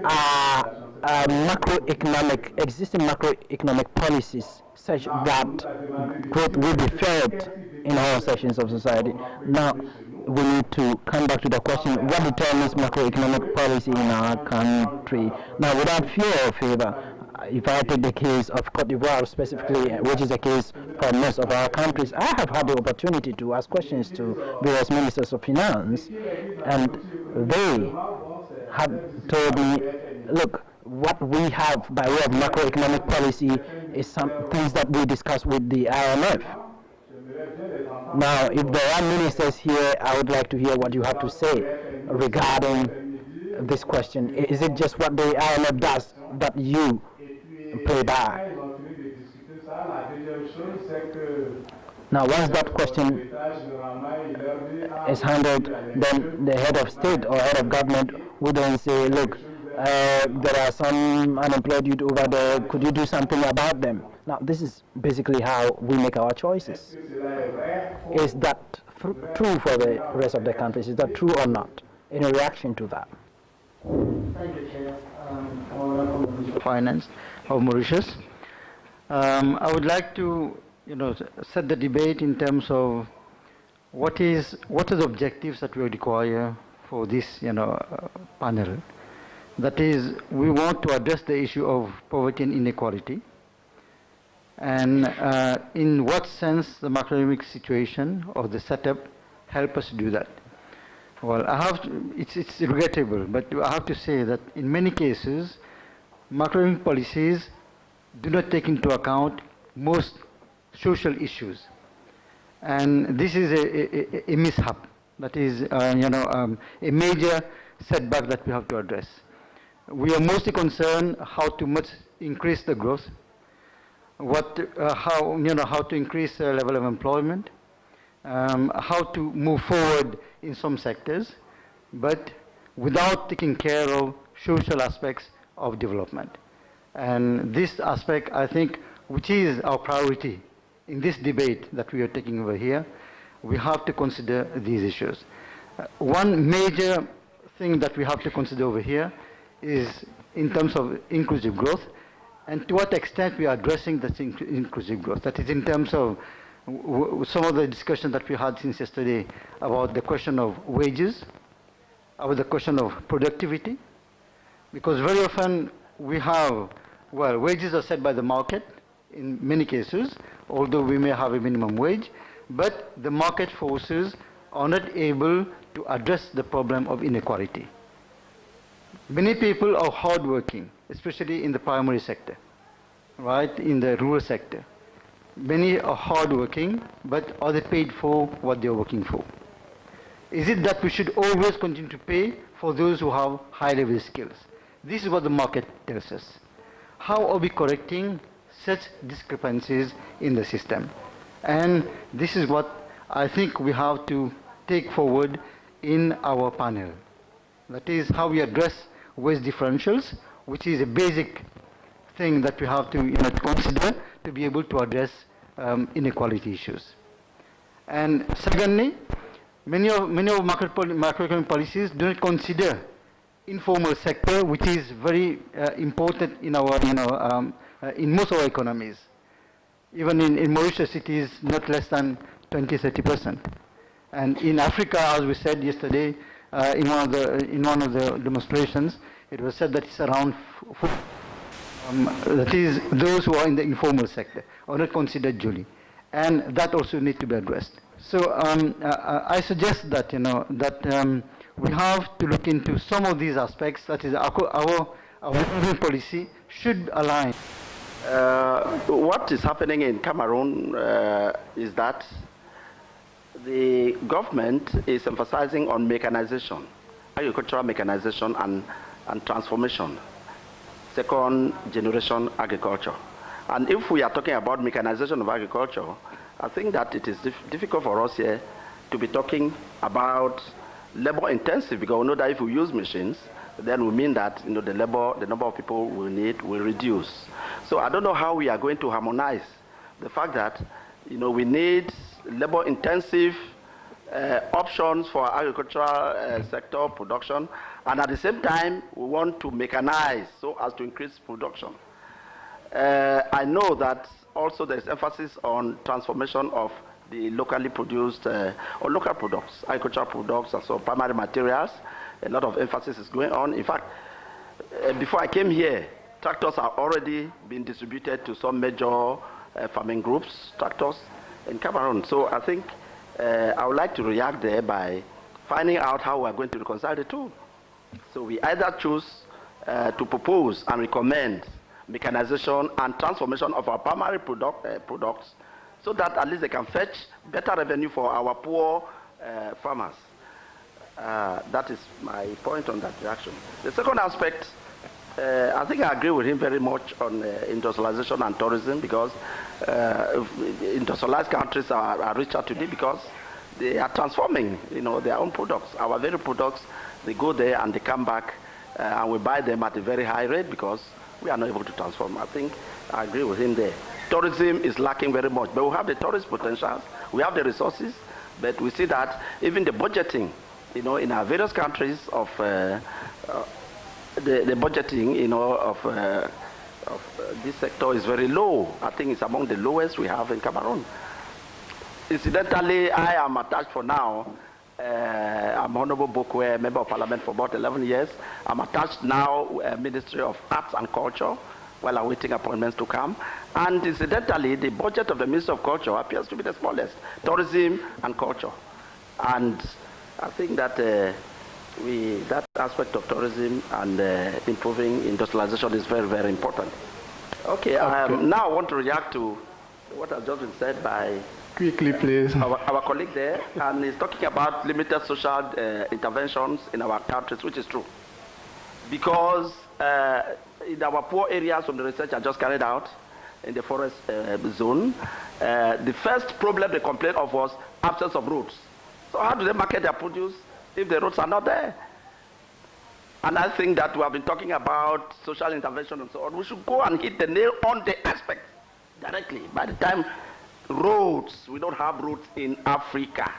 are existing macroeconomic policies such that growth will be felt in all sections of society. Now, we need to come back to the question, what determines macroeconomic policy in our country? Now, without fear or favor, if I take the case of Cote d'Ivoire specifically, which is the case for most of our countries, I have had the opportunity to ask questions to various ministers of finance, and they have told me, look, what we have by way of macroeconomic policy is some things that we discuss with the IMF. Now, if there are ministers here, I would like to hear what you have to say regarding this question. Is it just what the IMF does that you play by? Now, once that question is handled, then the head of state or head of government would then say, look, there are some unemployed youth over there, could you do something about them? Now, this is basically how we make our choices. Is that true for the rest of the countries? Is that true or not? Any reaction to that? Thank you, Chair. Finance of Mauritius. I would like to, set the debate in terms of what are the objectives that we require for this, panel. That is, we want to address the issue of poverty and inequality, and in what sense the macroeconomic situation or the setup help us do that. Well, it's regrettable, but I have to say that in many cases, macroeconomic policies do not take into account most social issues. And this is a mishap. That is, a major setback that we have to address. We are mostly concerned how to much increase the growth, how to increase the level of employment, how to move forward in some sectors, but without taking care of social aspects of development. And this aspect, I think, which is our priority in this debate that we are taking over here, we have to consider these issues. One major thing that we have to consider over here is in terms of inclusive growth, and to what extent we are addressing that inclusive growth. That is in terms of some of the discussion that we had since yesterday about the question of wages, about the question of productivity, because very often we have, wages are set by the market in many cases, although we may have a minimum wage, but the market forces are not able to address the problem of inequality. Many people are hardworking, especially in the primary sector, right, in the rural sector. Many are hardworking, but are they paid for what they are working for? Is it that we should always continue to pay for those who have high-level skills? This is what the market tells us. How are we correcting such discrepancies in the system? And this is what I think we have to take forward in our panel. That is how we address wage differentials, which is a basic thing that we have to consider to be able to address inequality issues. And secondly, many of macroeconomic policies do not consider informal sector, which is very important in our, in most of our economies. Even in Mauritius, it is not less than 20-30%. And in Africa, as we said yesterday, in one of the demonstrations, it was said that it's around that is, those who are in the informal sector are not considered duly, and that also needs to be addressed. So I suggest that we have to look into some of these aspects. That is, our policy should align. What is happening in Cameroon is that the government is emphasizing on mechanization, agricultural mechanization and transformation, second generation agriculture. And if we are talking about mechanization of agriculture, I think that it is difficult for us here to be talking about labor intensive, because we know that if we use machines, then we mean that the number of people we need will reduce. So I don't know how we are going to harmonize the fact that we need labor intensive options for agricultural sector production, and at the same time, we want to mechanize so as to increase production. I know that also there's emphasis on transformation of the locally produced or local products, agricultural products, and so primary materials. A lot of emphasis is going on. In fact, before I came here, tractors are already being distributed to some major farming groups, tractors in Cameroon. So I think I would like to react there by finding out how we are going to reconcile the two. So we either choose to propose and recommend mechanization and transformation of our primary products so that at least they can fetch better revenue for our poor farmers. That is my point on that reaction. The second aspect, I think I agree with him very much on industrialization and tourism, because industrialized countries are richer today because they are transforming, their own products. Our very products, they go there and they come back and we buy them at a very high rate because we are not able to transform. I think I agree with him there. Tourism is lacking very much, but we have the tourist potentials, we have the resources, but we see that even the budgeting, in our various countries of the budgeting, of this sector is very low. I think it's among the lowest we have in Cameroon. Incidentally, I am attached for now. I'm Honorable Bokwe, Member of Parliament for about 11 years. I'm attached now Ministry of Arts and Culture while awaiting appointments to come. And incidentally, the budget of the Ministry of Culture appears to be the smallest, tourism and culture. And I think that that aspect of tourism and improving industrialization is very, very important. Okay, now I want to react to what has just been said by quickly, please. Our colleague there, and he's talking about limited social interventions in our countries, which is true. Because in our poor areas, from the research I just carried out in the forest zone, the first problem they complained of was absence of roads. So how do they market their produce if the roads are not there? And I think that we have been talking about social intervention and so on. We should go and hit the nail on the aspect directly. By the time roads, we don't have roads in Africa.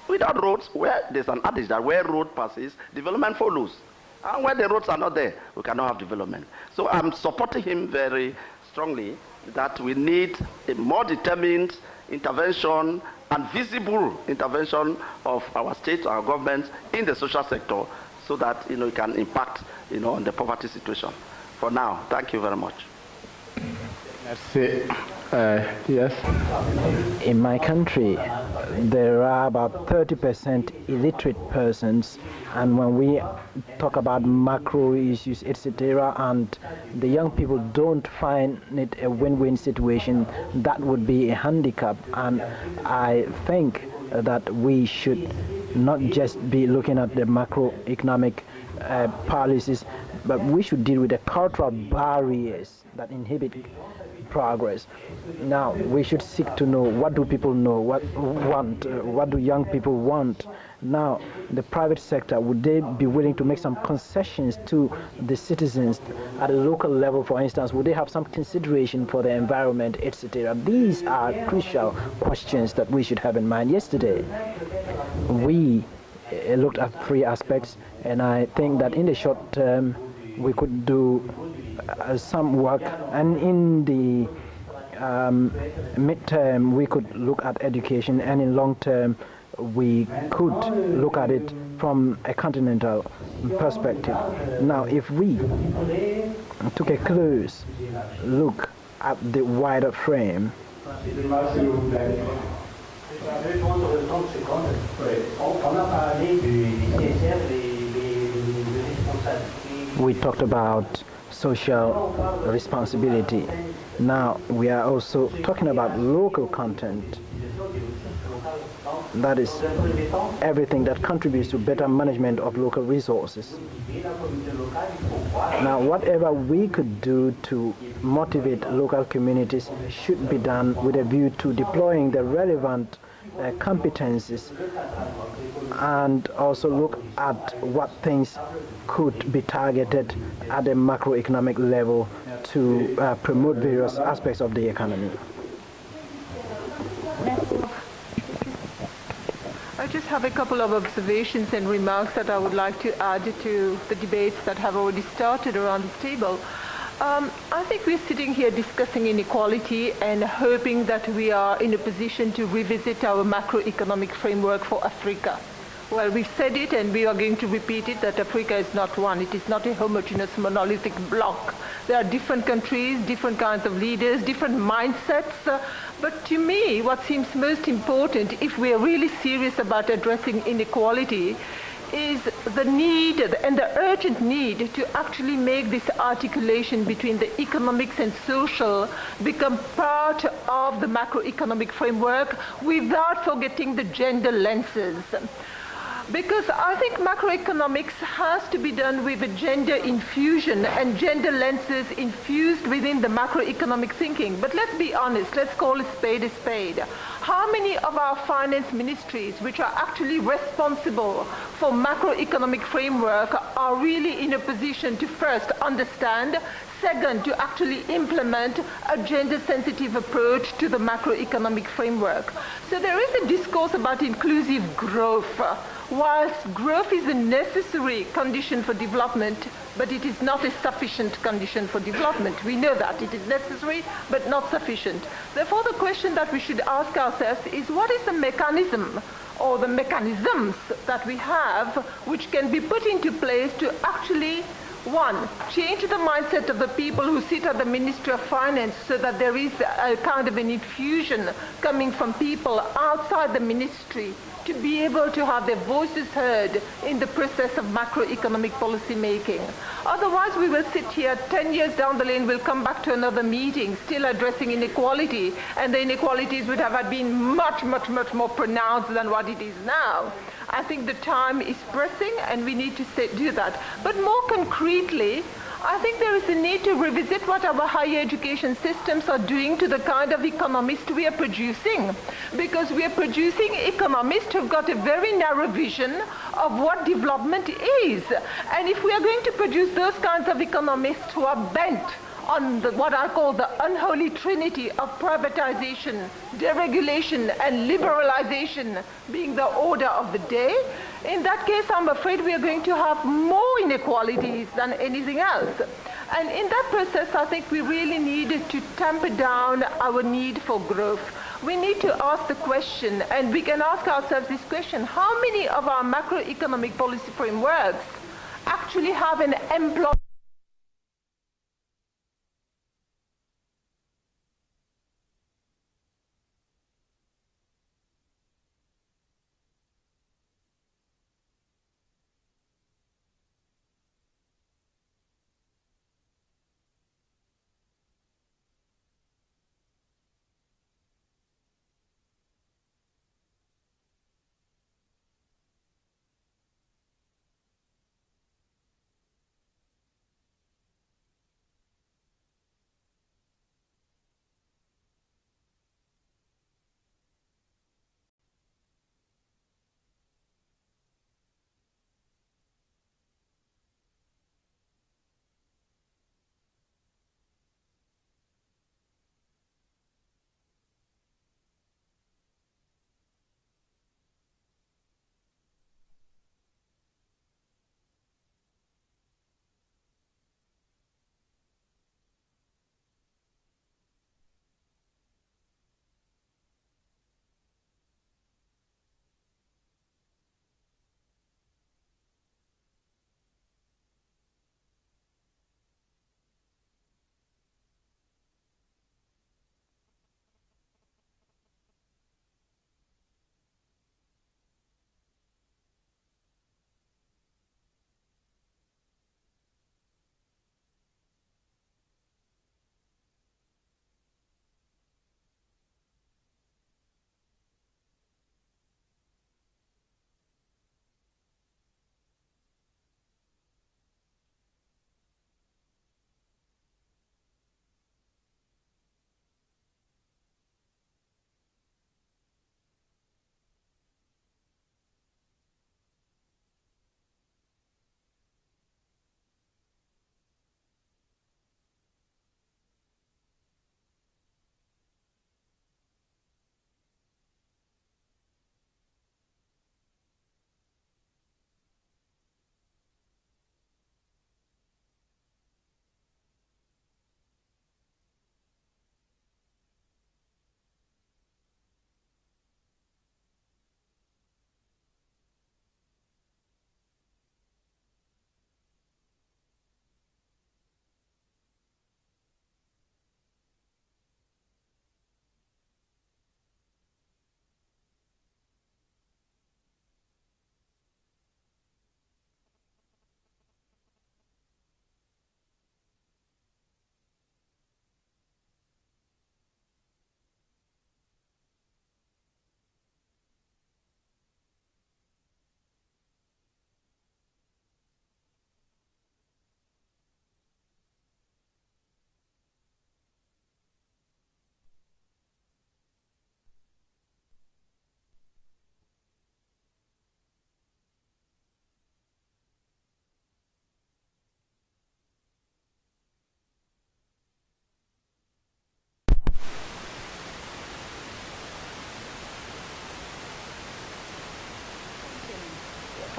Without roads, where there's an adage that where road passes, development follows. And where the roads are not there, we cannot have development. So I'm supporting him very strongly that we need a more determined intervention and visible intervention of our states, our governments in the social sector, so that it can impact on the poverty situation. For now, thank you very much. Merci. Yes. In my country, there are about 30% illiterate persons, and when we talk about macro issues, etc., and the young people don't find it a win-win situation, that would be a handicap. And I think that we should not just be looking at the macroeconomic policies, but we should deal with the cultural barriers that inhibit progress. Now we should seek to know what do people know, what do young people want. Now the private sector, would they be willing to make some concessions to the citizens at a local level? For instance, would they have some consideration for the environment, etc.? These are crucial questions that we should have in mind. Yesterday we looked at three aspects, and I think that in the short term we could do some work, and in the midterm we could look at education, and in long term we could look at it from a continental perspective. Now if we took a close look at the wider frame, we talked about social responsibility. Now we are also talking about local content. That is everything that contributes to better management of local resources. Now whatever we could do to motivate local communities should be done with a view to deploying the relevant competencies, and also look at what things could be targeted at a macroeconomic level to promote various aspects of the economy. have a couple of observations and remarks that I would like to add to the debates that have already started around this table. I think we're sitting here discussing inequality and hoping that we are in a position to revisit our macroeconomic framework for Africa. Well, we've said it and we are going to repeat it, that Africa is not one. It is not a homogeneous monolithic block. There are different countries, different kinds of leaders, different mindsets. But to me, what seems most important, if we are really serious about addressing inequality, is the need and the urgent need to actually make this articulation between the economics and social become part of the macroeconomic framework without forgetting the gender lenses. Because I think macroeconomics has to be done with a gender infusion and gender lenses infused within the macroeconomic thinking. But let's be honest, let's call a spade a spade. How many of our finance ministries, which are actually responsible for macroeconomic framework, are really in a position to first understand, second, to actually implement a gender-sensitive approach to the macroeconomic framework? So there is a discourse about inclusive growth. Whilst growth is a necessary condition for development, but it is not a sufficient condition for development. We know that. It is necessary, but not sufficient. Therefore, the question that we should ask ourselves is, what is the mechanism or the mechanisms that we have which can be put into place to actually, one, change the mindset of the people who sit at the Ministry of Finance so that there is a kind of an infusion coming from people outside the ministry to be able to have their voices heard in the process of macroeconomic policy making. Otherwise, we will sit here 10 years down the lane, we'll come back to another meeting, still addressing inequality, and the inequalities would have been much, much, much more pronounced than what it is now. I think the time is pressing and we need to do that. But more concretely, I think there is a need to revisit what our higher education systems are doing to the kind of economists we are producing. Because we are producing economists who've got a very narrow vision of what development is. And if we are going to produce those kinds of economists who are bent on what I call the unholy trinity of privatization, deregulation, and liberalization being the order of the day, in that case, I'm afraid we are going to have more inequalities than anything else. And in that process, I think we really need to tamper down our need for growth. We need to ask the question, and we can ask ourselves this question: how many of our macroeconomic policy frameworks actually have an employment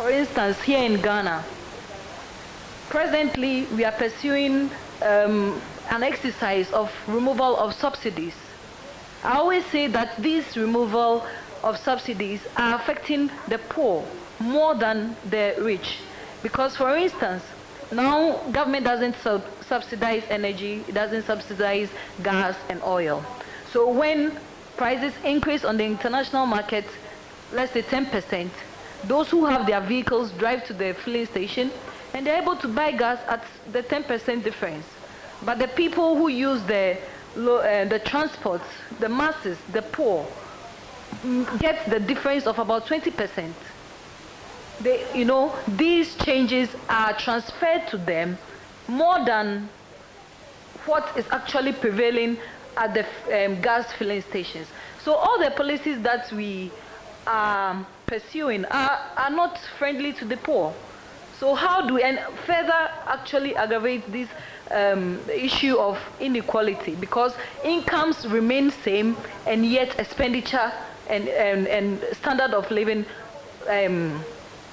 For instance, here in Ghana, presently we are pursuing an exercise of removal of subsidies. I always say that this removal of subsidies are affecting the poor more than the rich. Because, for instance, now government doesn't subsidize energy, it doesn't subsidize gas and oil. So when prices increase on the international market, let's say 10%, those who have their vehicles drive to the filling station and they're able to buy gas at the 10% difference. But the people who use the transport, the masses, the poor, get the difference of about 20%. These changes are transferred to them more than what is actually prevailing at the gas filling stations. So all the policies that we are pursuing are not friendly to the poor. So how do we further actually aggravate this issue of inequality? Because incomes remain same, and yet expenditure and standard of living,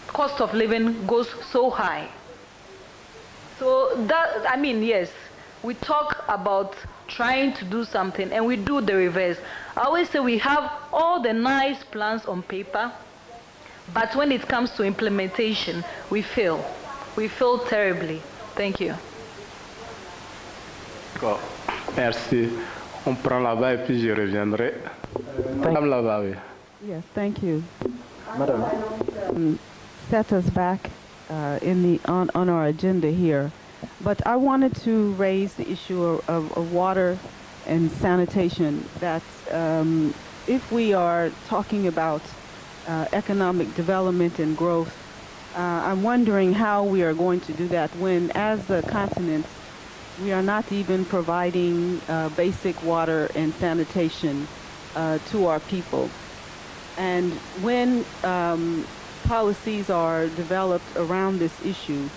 cost of living goes so high. So that, yes, we talk about trying to do something and we do the reverse. I always say we have all the nice plans on paper, but when it comes to implementation, we fail. We fail terribly. Thank you. Merci. On prend là-bas et puis je reviendrai. Madame là-bas, oui. Yes, thank you. Madam. Set us back on our agenda here, but I wanted to raise the issue of water and sanitation. That if we are talking about economic development and growth, I'm wondering how we are going to do that when, as a continent, we are not even providing basic water and sanitation to our people. And when policies are developed around this issue,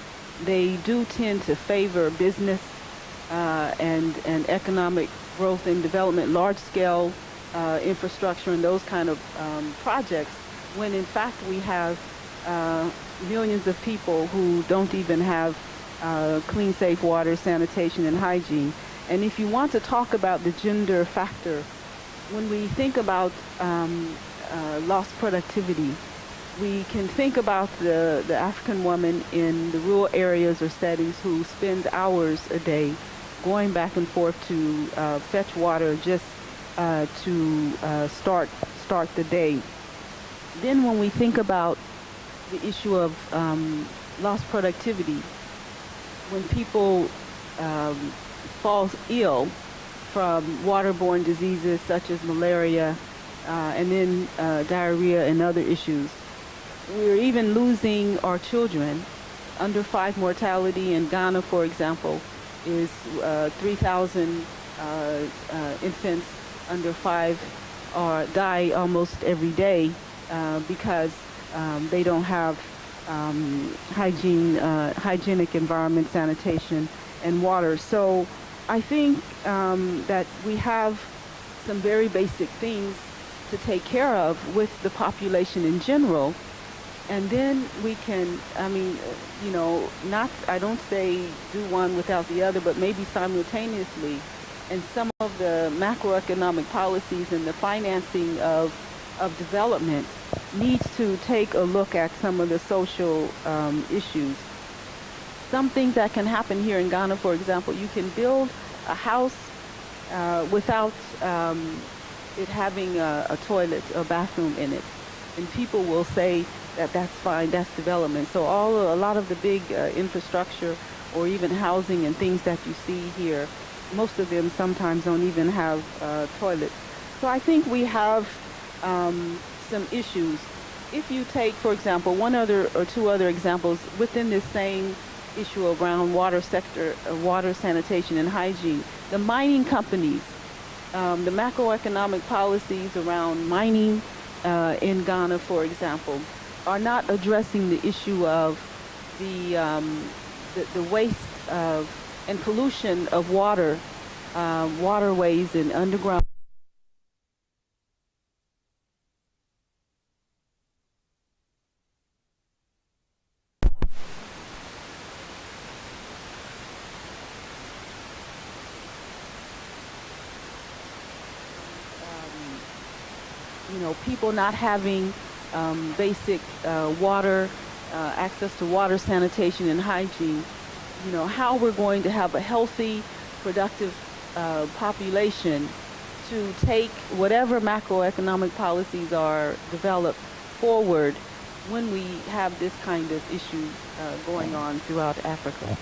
they do tend to favor business and economic growth and development, large-scale infrastructure and those kind of projects, when in fact we have millions of people who don't even have clean, safe water, sanitation, and hygiene. And if you want to talk about the gender factor, when we think about lost productivity, we can think about the African woman in the rural areas or settings who spends hours a day going back and forth to fetch water just to start the day. Then when we think about the issue of lost productivity, when people fall ill from waterborne diseases such as malaria and then diarrhea and other issues, we're even losing our children. Under 5 mortality in Ghana, for example, is 3,000 infants under 5 die almost every day because they don't have hygienic environment, sanitation, and water. So I think that we have some very basic things to take care of with the population in general. And then we can, I don't say do one without the other, but maybe simultaneously. And some of the macroeconomic policies and the financing of development needs to take a look at some of the social issues. Some things that can happen here in Ghana, for example, you can build a house without it having a toilet or bathroom in it. And people will say that that's fine, that's development. So a lot of the big infrastructure or even housing and things that you see here, most of them sometimes don't even have toilets. So I think we have some issues. If you take, for example, one other or two other examples within this same issue around water sector, water sanitation and hygiene, the mining companies, the macroeconomic policies around mining in Ghana, for example, are not addressing the issue of the waste and pollution of water, waterways and underground. people not having basic water, access to water, sanitation, and hygiene, how we're going to have a healthy, productive population to take whatever macroeconomic policies are developed forward when we have this kind of issue going on throughout Africa.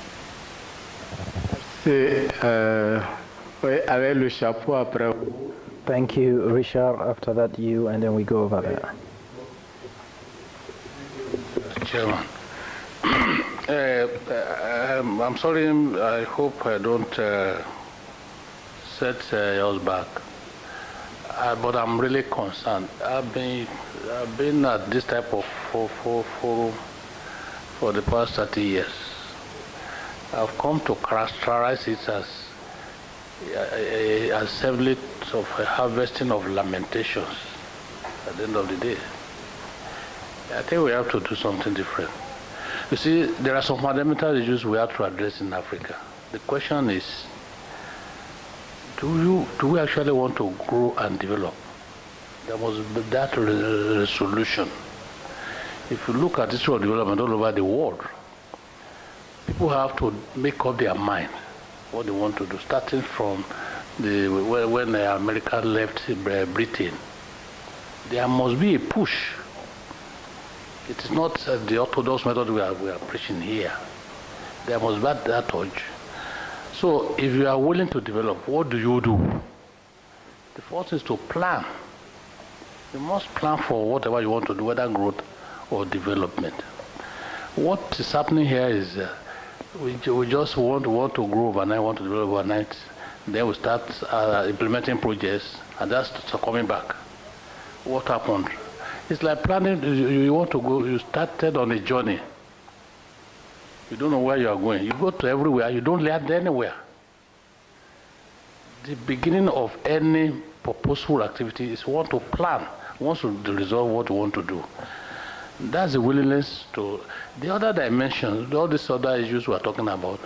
Avec le chapeau après. Thank you, Richard. After that, you, and then we go over there. Chairman, I'm sorry, I hope I don't set yours back, but I'm really concerned. I've been at this type of forum for the past 30 years. I've come to characterize it as a assembly of a harvesting of lamentations at the end of the day. I think we have to do something different. You see, there are some fundamental issues we have to address in Africa. The question is, do we actually want to grow and develop? There must be that resolution. If you look at the issue of development all over the world, people have to make up their mind what they want to do, starting from when America left Britain. There must be a push. It is not the orthodox method we are preaching here. There must be that urge. So if you are willing to develop, what do you do? The first is to plan. You must plan for whatever you want to do, whether growth or development. What is happening here is we just want to grow overnight, want to develop overnight. Then we start implementing projects, and that's coming back. What happened? It's like planning. You want to go. You started on a journey. You don't know where you are going. You go to everywhere. You don't land anywhere. The beginning of any purposeful activity is one to plan. Once you resolve what you want to do. That's the willingness to. The other dimensions, all these other issues we are talking about,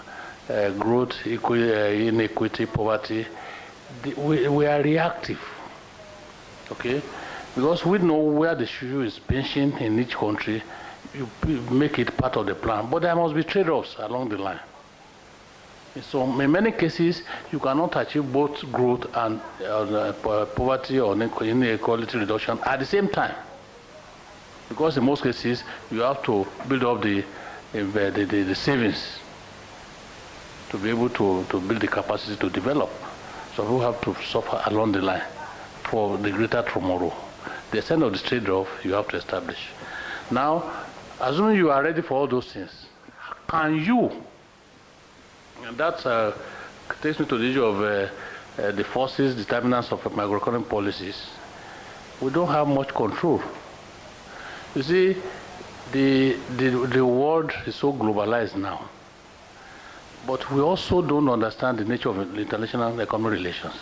growth, inequity, poverty, we are reactive. Okay? Because we know where the issue is pinching in each country, you make it part of the plan. But there must be trade-offs along the line. So in many cases, you cannot achieve both growth and poverty or inequality reduction at the same time. Because in most cases, you have to build up the savings to be able to build the capacity to develop. So we have to suffer along the line for the greater tomorrow. The extent of the trade-off you have to establish. Now, assuming you are ready for all those things, can you, and that takes me to the issue of the forces, determinants of macroeconomic policies, we don't have much control. You see, the world is so globalized now, but we also don't understand the nature of international economic relations.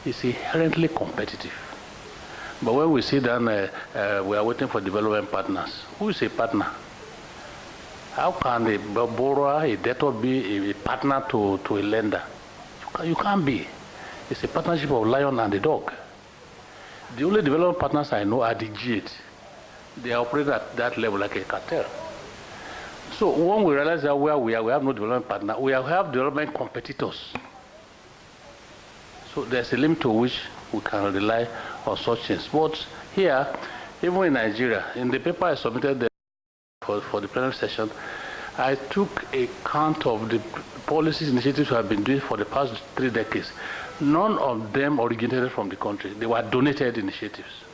It's inherently competitive. But when we see that we are waiting for development partners, who is a partner? How can a borrower, a debtor be a partner to a lender? You can't be. It's a partnership of lion and the dog. The only development partners I know are the G8. They operate at that level like a cartel. So when we realize that where we are, we have no development partner, we have development competitors. So there's a limit to which we can rely on such things. But here, even in Nigeria, in the paper I submitted for the plenary session, I took account of the policies initiatives we have been doing for the past 3 decades. None of them originated from the country. They were donated initiatives.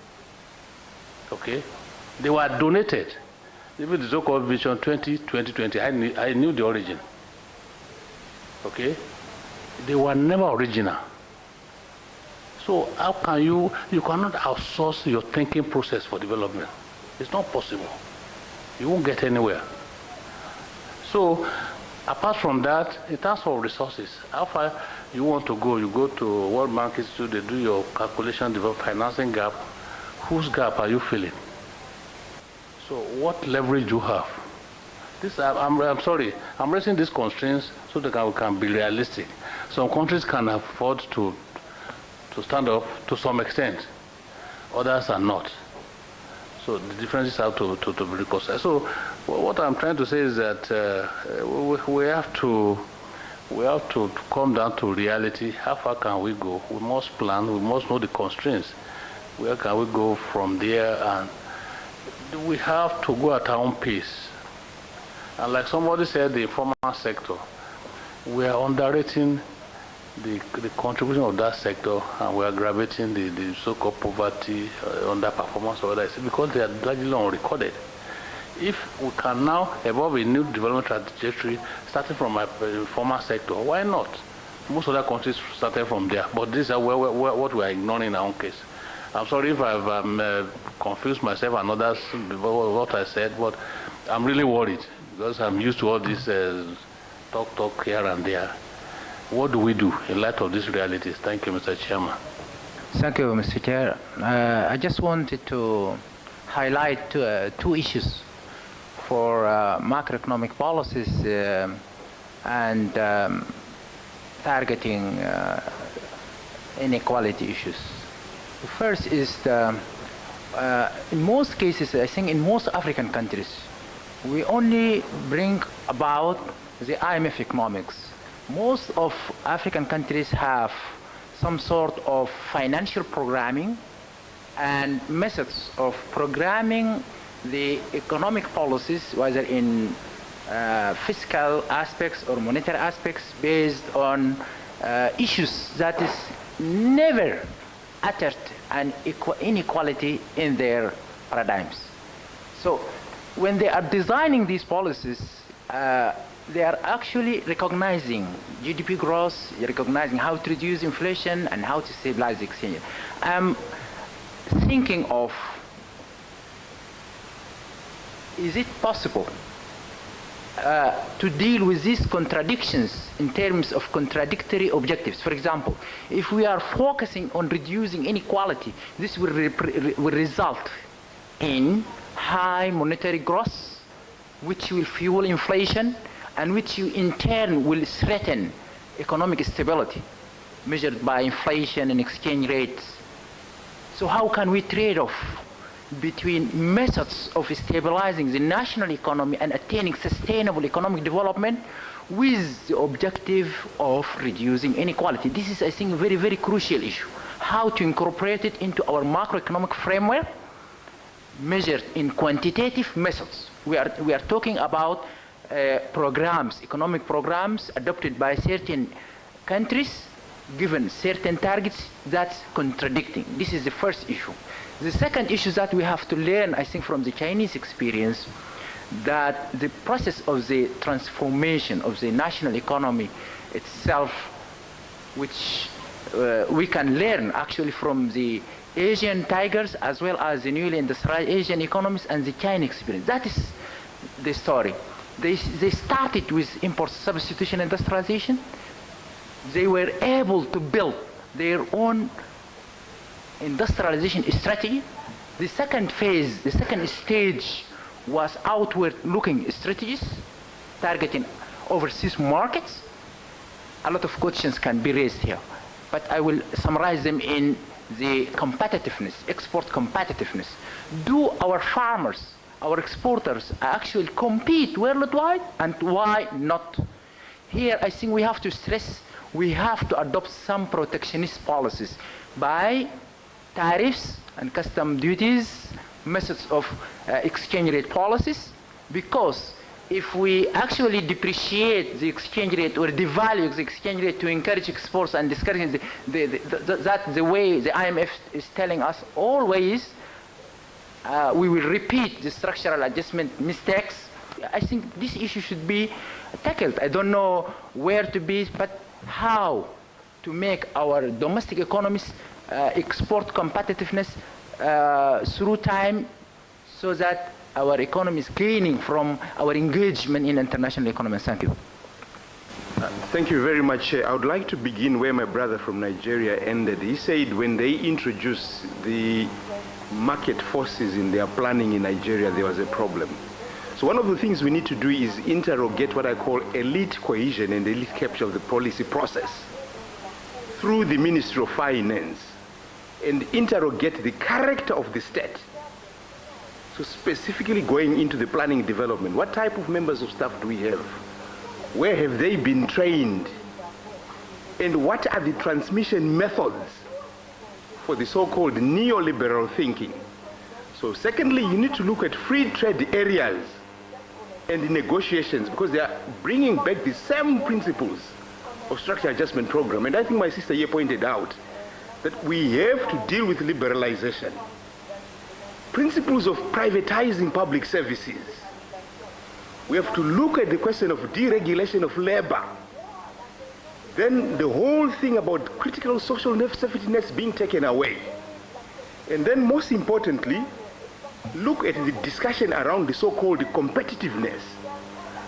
Okay? They were donated. Even the so-called Vision 2020, I knew the origin. Okay? They were never original. So how can you cannot outsource your thinking process for development. It's not possible. You won't get anywhere. So apart from that, in terms of resources, how far you want to go? You go to World Bank Institute, they do your calculation, develop financing gap. Whose gap are you filling? So what leverage do you have? I'm sorry, I'm raising these constraints so that we can be realistic. Some countries can afford to stand up to some extent. others are not. So the differences have to be reconciled. So what I'm trying to say is that we have to come down to reality. How far can we go? We must plan. We must know the constraints. Where can we go from there? And we have to go at our own pace. And like somebody said, the informal sector, we are underrating the contribution of that sector, and we are aggravating the so-called poverty, underperformance of others, because they are largely unrecorded. If we can now evolve a new development trajectory starting from my informal sector, why not? Most other countries started from there, but this is what we are ignoring in our own case. I'm sorry if I've confused myself and others with what I said, but I'm really worried because I'm used to all this talk here and there. What do we do in light of these realities? Thank you, Mr. Chairman. Thank you, Mr. Chair. I just wanted to highlight two issues for macroeconomic policies and targeting inequality issues. The first is in most cases, I think in most African countries, we only bring about the IMF economics. Most of African countries have some sort of financial programming and methods of programming the economic policies, whether in fiscal aspects or monetary aspects, based on issues that is never uttered an inequality in their paradigms. So when they are designing these policies, they are actually recognizing GDP growth, recognizing how to reduce inflation and how to stabilize the exchange. I'm thinking of, is it possible to deal with these contradictions in terms of contradictory objectives? For example, if we are focusing on reducing inequality, this will result in high monetary growth, which will fuel inflation, and which in turn will threaten economic stability measured by inflation and exchange rates. So how can we trade off between methods of stabilizing the national economy and attaining sustainable economic development with the objective of reducing inequality? This is, I think, a very, very crucial issue. How to incorporate it into our macroeconomic framework measured in quantitative methods. We are talking about programs, economic programs adopted by certain countries, given certain targets, that's contradicting. This is the first issue. The second issue that we have to learn, I think, from the Chinese experience, that the process of the transformation of the national economy itself, which we can learn actually from the Asian tigers as well as the newly industrialized Asian economies and the Chinese experience. That is the story. They started with import substitution industrialization. They were able to build their own industrialization strategy. The second phase, the second stage was outward-looking strategies targeting overseas markets. A lot of questions can be raised here, but I will summarize them in the competitiveness, export competitiveness. Do our farmers, our exporters actually compete worldwide, and why not? Here I think we have to stress, we have to adopt some protectionist policies by tariffs and custom duties, methods of exchange rate policies, because if we actually depreciate the exchange rate or devalue the exchange rate to encourage exports and discourage the way the IMF is telling us always, we will repeat the structural adjustment mistakes. I think this issue should be tackled. I don't know where to be, but how to make our domestic economies export competitiveness through time, so that our economy is gaining from our engagement in international economy. Thank you. Thank you very much. I would like to begin where my brother from Nigeria ended. He said when they introduced the market forces in their planning in Nigeria, there was a problem. So one of the things we need to do is interrogate what I call elite cohesion and elite capture of the policy process through the Ministry of Finance and interrogate the character of the state. So specifically going into the planning development, what type of members of staff do we have? Where have they been trained? And what are the transmission methods for the so-called neoliberal thinking? So secondly, you need to look at free trade areas and the negotiations, because they are bringing back the same principles of structural adjustment program. And I think my sister here pointed out that we have to deal with liberalization. Principles of privatizing public services. We have to look at the question of deregulation of labor. Then the whole thing about critical social safety nets being taken away. And then most importantly, look at the discussion around the so-called competitiveness.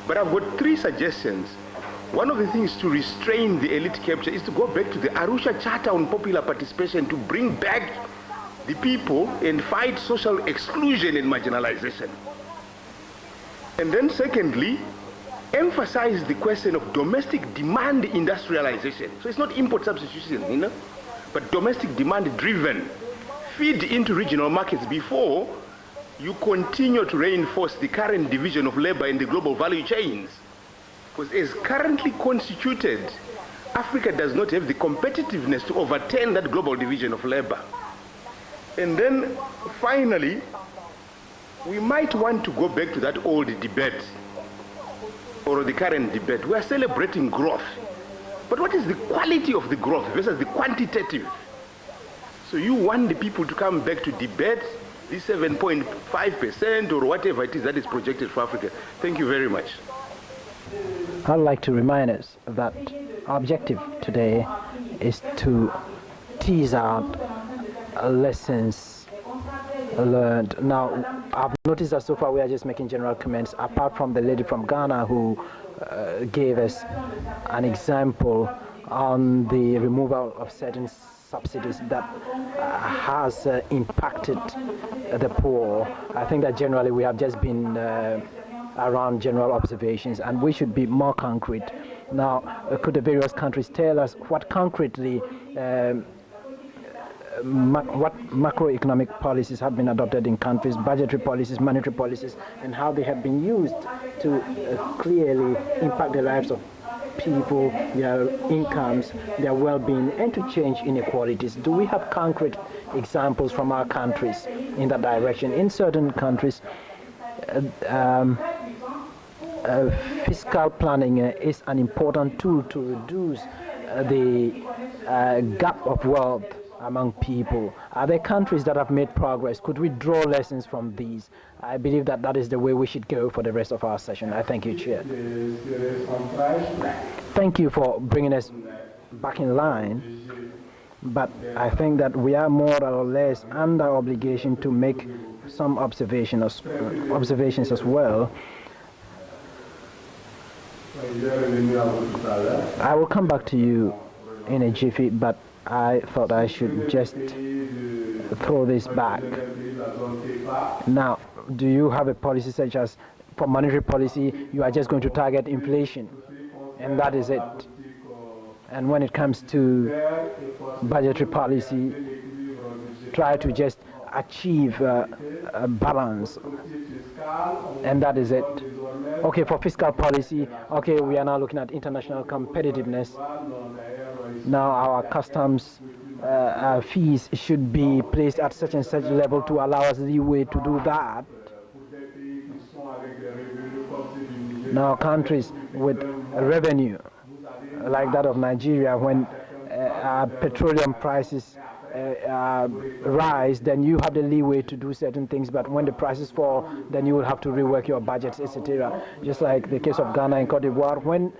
But I've got 3 suggestions. One of the things to restrain the elite capture is to go back to the Arusha Charter on popular participation to bring back the people and fight social exclusion and marginalization. And then secondly, emphasize the question of domestic demand industrialization. So it's not import substitution, but domestic demand driven. Feed into regional markets before you continue to reinforce the current division of labor in the global value chains. Because as currently constituted, Africa does not have the competitiveness to overturn that global division of labor. And then finally, we might want to go back to that old debate, or the current debate. We are celebrating growth. But what is the quality of the growth versus the quantitative? So you want the people to come back to debate the 7.5% or whatever it is that is projected for Africa. Thank you very much. I'd like to remind us that our objective today is to tease out lessons learned. Now, I've noticed that so far we are just making general comments, apart from the lady from Ghana who gave us an example on the removal of certain subsidies that has impacted the poor. I think that generally we have just been around general observations, and we should be more concrete. Now, could the various countries tell us what concretely what macroeconomic policies have been adopted in countries, budgetary policies, monetary policies, and how they have been used to clearly impact the lives of people, their incomes, their well-being, and to change inequalities? Do we have concrete examples from our countries in that direction? In certain countries, fiscal planning is an important tool to reduce the gap of wealth among people. Are there countries that have made progress? Could we draw lessons from these? I believe that that is the way we should go for the rest of our session. I thank you, Chair. Thank you for bringing us back in line, but I think that we are more or less under obligation to make some observations as well. I will come back to you in a jiffy, but I thought I should just throw this back. Now, do you have a policy such as, for monetary policy, you are just going to target inflation, and that is it? And when it comes to budgetary policy, try to just achieve a balance, and that is it. Okay, for fiscal policy, okay, we are now looking at international competitiveness. Now our customs fees should be placed at such and such level to allow us leeway to do that. Now countries with revenue like that of Nigeria, when petroleum prices rise, then you have the leeway to do certain things, but when the prices fall, then you will have to rework your budgets, etc. Just like the case of Ghana and Cote d'Ivoire, when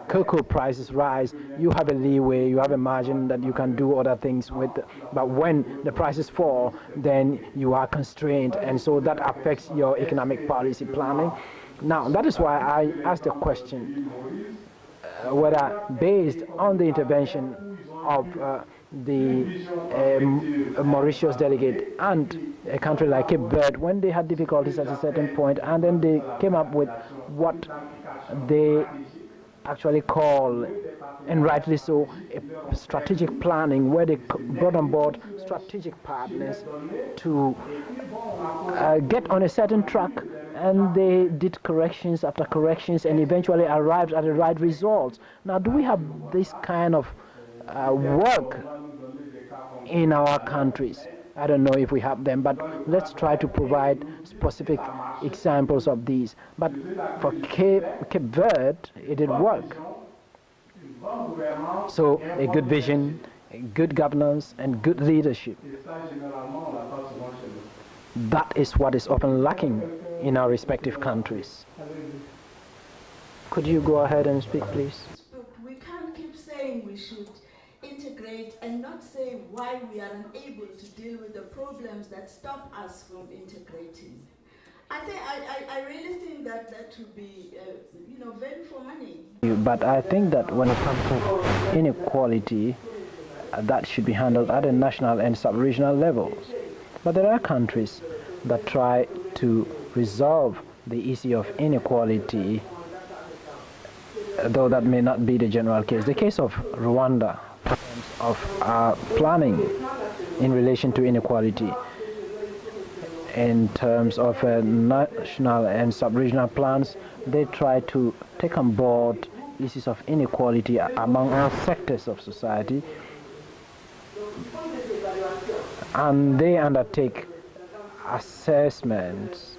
cocoa prices rise, you have a leeway, you have a margin that you can do other things with, but when the prices fall, then you are constrained, and so that affects your economic policy planning. Now, that is why I asked the question whether, based on the intervention of the Mauritius delegate and a country like Cape Verde, when they had difficulties at a certain point, and then they came up with what they actually call, and rightly so, a strategic planning where they brought on board strategic partners to get on a certain track, and they did corrections after corrections and eventually arrived at the right results. Now, do we have this kind of work in our countries? I don't know if we have them, but let's try to provide specific examples of these. But for Cape Verde, it did work. So a good vision, a good governance, and good leadership. That is what is often lacking in our respective countries. Could you go ahead and speak, please? We can't keep saying we should integrate and not say why we are unable to deal with the problems that stop us from integrating. I really think that would be, value for money. But I think that when it comes to inequality, that should be handled at the national and sub-regional levels. But there are countries that try to resolve the issue of inequality, though that may not be the general case. The case of Rwanda, in terms of planning in relation to inequality, in terms of national and sub-regional plans, they try to take on board issues of inequality among all sectors of society, and they undertake assessments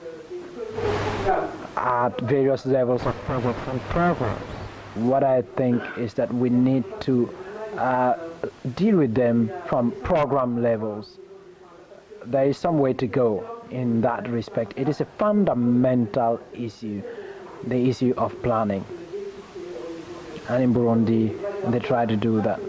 at various levels of programs. What I think is that we need to deal with them from program levels. There is some way to go in that respect. It is a fundamental issue, the issue of planning. And in Burundi, they try to do that.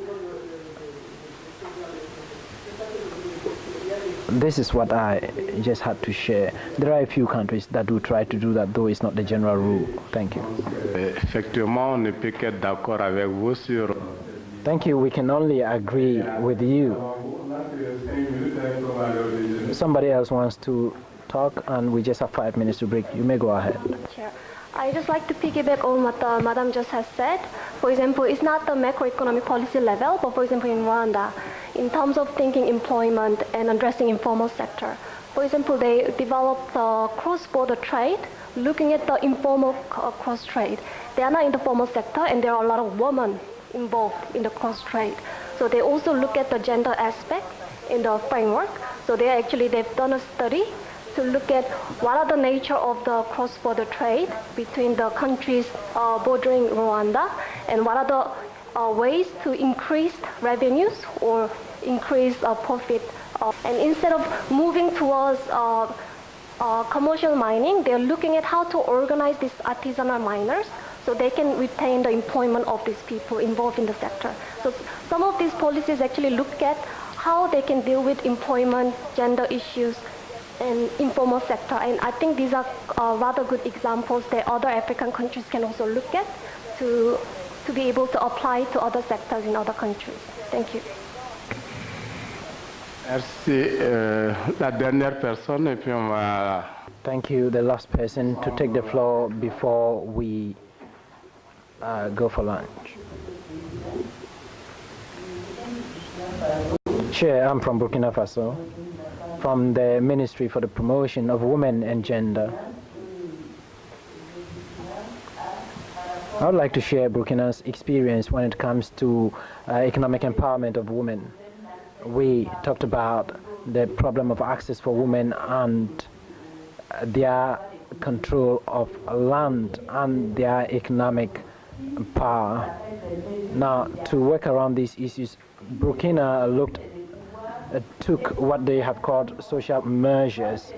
This is what I just had to share. There are a few countries that do try to do that, though it's not the general rule. Thank you. Effectivement, on ne peut qu'être d'accord avec vous sur... Thank you. We can only agree with you. Somebody else wants to talk, and we just have 5 minutes to break. You may go ahead. Chair, I just like to piggyback on what Madam just has said. For example, it's not the macroeconomic policy level, but for example in Rwanda, in terms of thinking employment and addressing informal sector. For example, they developed cross-border trade, looking at the informal cross-trade. They are not in the formal sector, and there are a lot of women involved in the cross-trade. So they also look at the gender aspect in the framework. So they've done a study to look at what are the nature of the cross-border trade between the countries bordering Rwanda, and what are the ways to increase revenues or increase profit. And instead of moving towards commercial mining, they're looking at how to organize these artisanal miners so they can retain the employment of these people involved in the sector. So some of these policies actually look at how they can deal with employment, gender issues, and informal sector. And I think these are rather good examples that other African countries can also look at to be able to apply to other sectors in other countries. Thank you. Merci. La dernière personne, et puis on va... Thank you. The last person to take the floor before we go for lunch. Chair, I'm from Burkina Faso, from the Ministry for the Promotion of Women and Gender. I would like to share Burkina's experience when it comes to economic empowerment of women. We talked about the problem of access for women and their control of land and their economic power. Now, to work around these issues, Burkina took what they have called social measures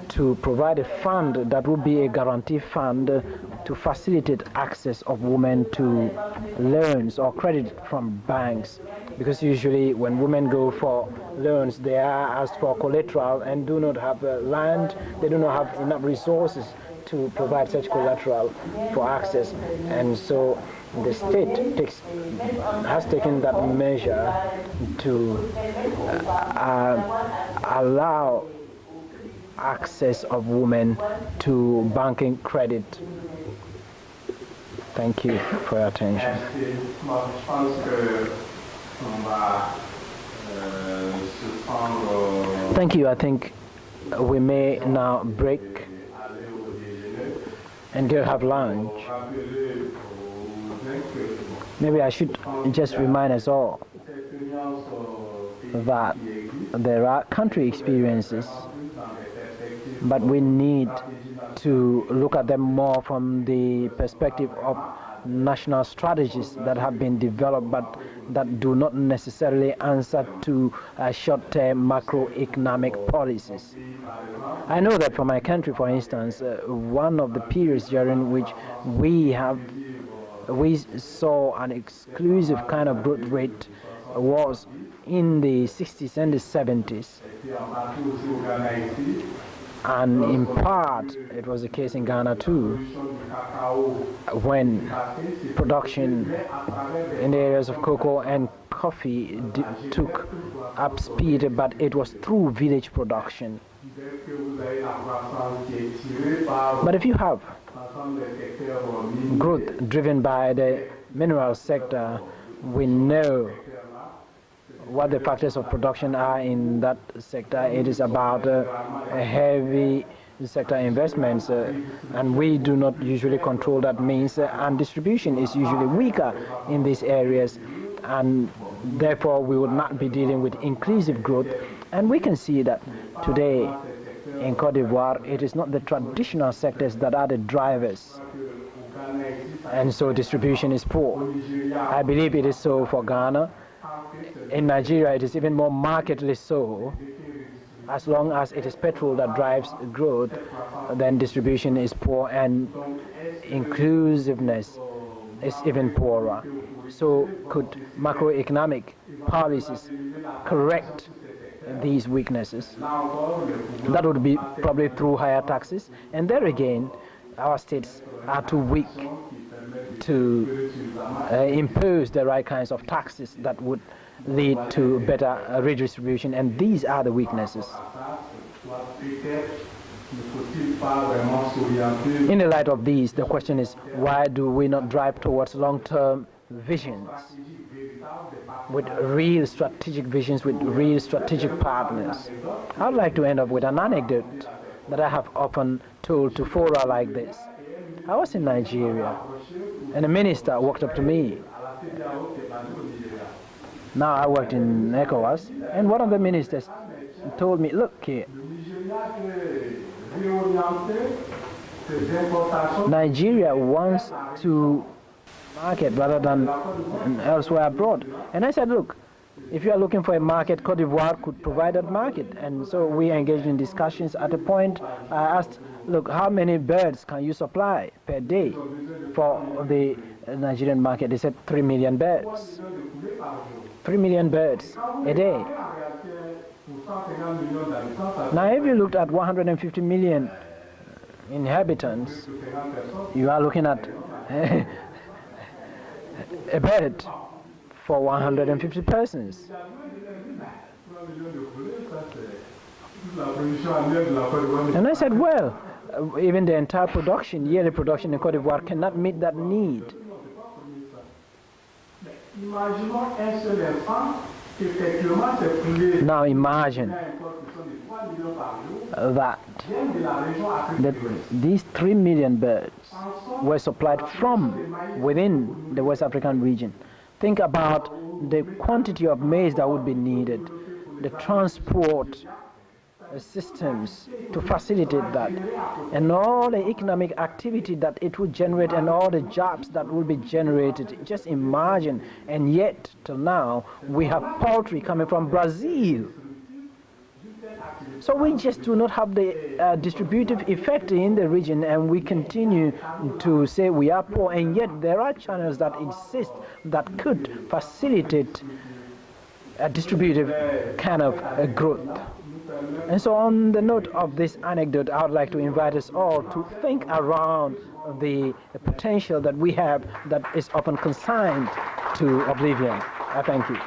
to provide a fund that would be a guarantee fund to facilitate access of women to loans or credit from banks, because usually when women go for loans, they are asked for collateral and do not have land, they do not have enough resources to provide such collateral for access. And so the state has taken that measure to allow access of women to banking credit Thank you for your attention. Thank you. I think we may now break and go have lunch. Maybe I should just remind us all that there are country experiences, but we need to look at them more from the perspective of national strategies that have been developed but that do not necessarily answer to short-term macroeconomic policies. I know that for my country, for instance, one of the periods during which we saw an exclusive kind of growth rate was in the 60s and the 70s. And in part, it was the case in Ghana too, when production in the areas of cocoa and coffee took up speed, but it was through village production. But if you have growth driven by the mineral sector, we know what the factors of production are in that sector. It is about heavy sector investments, and we do not usually control that means, and distribution is usually weaker in these areas, and therefore we would not be dealing with inclusive growth. And we can see that today in Cote d'Ivoire, it is not the traditional sectors that are the drivers, and so distribution is poor. I believe it is so for Ghana. In Nigeria, it is even more markedly so. As long as it is petrol that drives growth, then distribution is poor and inclusiveness is even poorer. So could macroeconomic policies correct these weaknesses? That would be probably through higher taxes. And there again, our states are too weak to impose the right kinds of taxes that would lead to better redistribution, and these are the weaknesses. In the light of these, the question is, why do we not drive towards long-term visions, with real strategic visions, with real strategic partners? I'd like to end up with an anecdote that I have often told to fora like this. I was in Nigeria, and a minister walked up to me. Now I worked in ECOWAS, and one of the ministers told me, look here, Nigeria wants to market rather than elsewhere abroad. And I said, look, if you are looking for a market, Cote d'Ivoire could provide that market. And so we engaged in discussions. At a point, I asked, look, how many birds can you supply per day for the Nigerian market? They said 3 million birds. 3 million birds a day. Now, if you looked at 150 million inhabitants, you are looking at a bird for 150 persons. And I said, well, even the entire production, yearly production in Cote d'Ivoire cannot meet that need. Now imagine that these 3 million birds were supplied from within the West African region. Think about the quantity of maize that would be needed, the transport systems to facilitate that, and all the economic activity that it would generate and all the jobs that will be generated. Just imagine. And yet, till now, we have poultry coming from Brazil. So we just do not have the distributive effect in the region, and we continue to say we are poor, and yet there are channels that insist that could facilitate a distributive kind of growth. And so on the note of this anecdote, I would like to invite us all to think around the potential that we have that is often consigned to oblivion. I thank you.